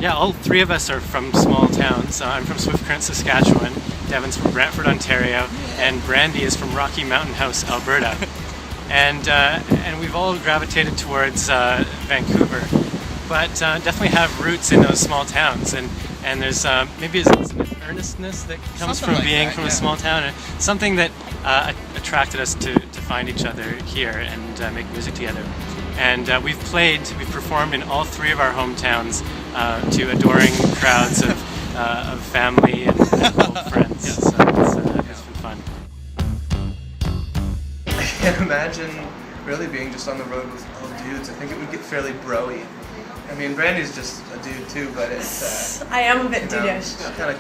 Yeah, all three of us are from small towns. I'm from Swift Current, Saskatchewan. Devin's from Brantford, Ontario, and Brandy is from Rocky Mountain House, Alberta. And we've all gravitated towards Vancouver, but definitely have roots in those small towns. And there's maybe an earnestness that comes Something from like being that, from yeah. a small town, and something that attracted us to find each other here and make music together. And we've performed in all three of our hometowns to adoring crowds of family and old friends. Yes. So it's been fun. I can't imagine really being just on the road with all dudes. I think it would get fairly bro-y. I mean, Brandy's just a dude too, but it's I am a bit dudish. kind of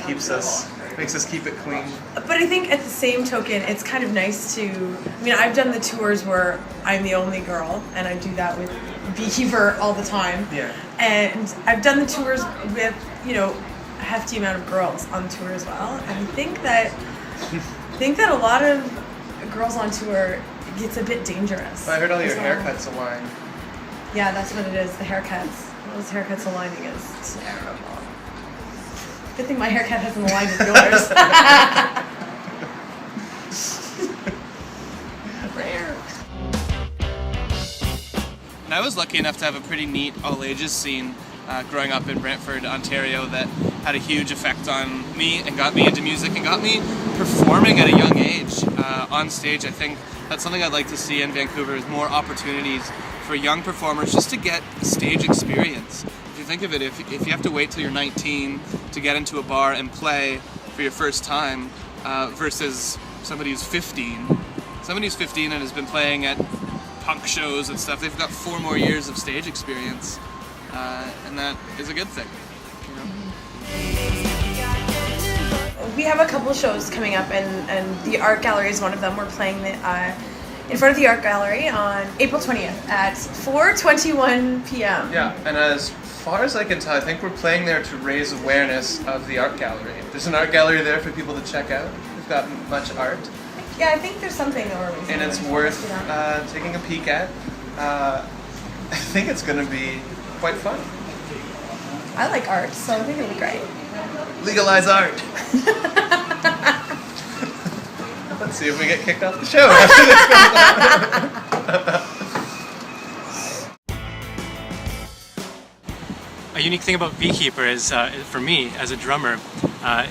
makes us keep it clean. But I think at the same token, it's kind of nice to, I mean, I've done the tours where I'm the only girl, and I do that with Beekeeper all the time. Yeah. And I've done the tours with, a hefty amount of girls on tour as well. And I think that a lot of girls on tour gets a bit dangerous. Well, I heard all your as well. haircuts align. Yeah, that's what it is, the haircuts. Those haircuts aligning is terrible. Good thing my haircut hasn't aligned with yours. Rare. And I was lucky enough to have a pretty neat all-ages scene growing up in Brantford, Ontario, that had a huge effect on me and got me into music and got me performing at a young age on stage. I think that's something I'd like to see in Vancouver, is more opportunities for young performers just to get stage experience. If you think of it, if you have to wait till you're 19 to get into a bar and play for your first time versus somebody who's 15. Somebody who's 15 and has been playing at punk shows and stuff, they've got 4 more years of stage experience, and that is a good thing. We have a couple shows coming up, and the art gallery is one of them. We're playing in front of the art gallery on April 20th at 4:21 p.m. Yeah, and as far as I can tell, I think we're playing there to raise awareness of the art gallery. There's an art gallery there for people to check out. We've got much art. Yeah, I think there's something that we're raising. And it's worth taking a peek at. I think it's going to be quite fun. I like art, so I think it'll be great. Legalize art. Let's see if we get kicked off the show after this comes out. A unique thing about Beekeeper is, for me as a drummer,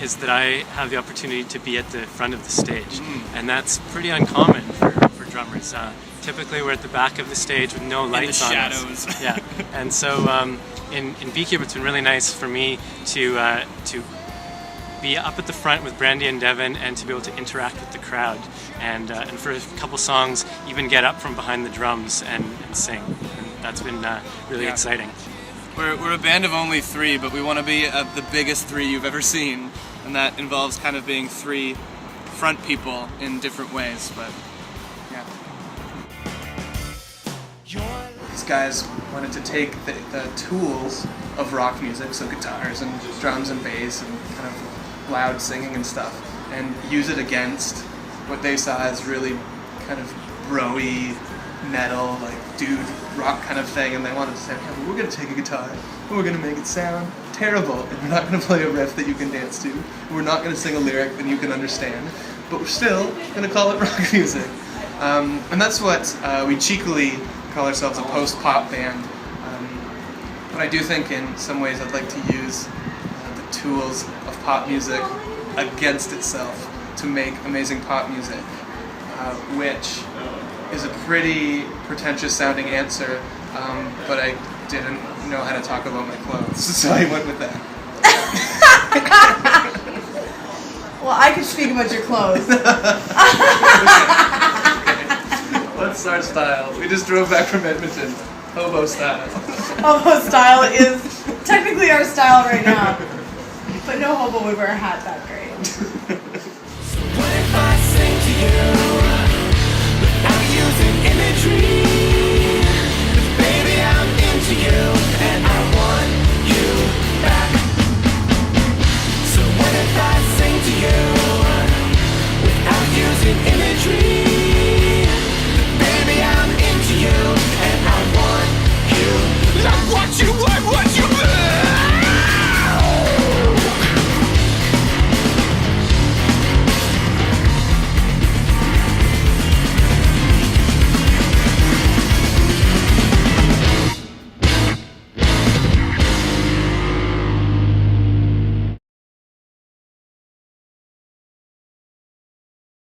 is that I have the opportunity to be at the front of the stage, and that's pretty uncommon for drummers. Typically, we're at the back of the stage with no lights on us. In the shadows. Yeah, and so in Beekeeper, it's been really nice for me to be up at the front with Brandy and Devin, and to be able to interact with the crowd, and for a couple songs, even get up from behind the drums and sing. And that's been really exciting. We're a band of only 3, but we want to be the biggest 3 you've ever seen, and that involves kind of being 3 front people in different ways, but yeah. These guys wanted to take the tools of rock music, so guitars and drums and bass and kind of loud singing and stuff, and use it against what they saw as really kind of bro-y, metal, like dude rock kind of thing, and they wanted to say, okay, well, we're going to take a guitar and we're going to make it sound terrible, and we're not going to play a riff that you can dance to, we're not going to sing a lyric that you can understand, but we're still going to call it rock music. And that's what we cheekily call ourselves, a post-pop band. But I do think in some ways I'd like to use the tools of pop music against itself to make amazing pop music, which is a pretty pretentious sounding answer, but I didn't know how to talk about my clothes, so I went with that. Well, I could speak about your clothes. What's our style? We just drove back from Edmonton. Hobo style. Hobo style is technically our style right now, but no hobo would wear a hat that great. What if I sing to you without using imagery?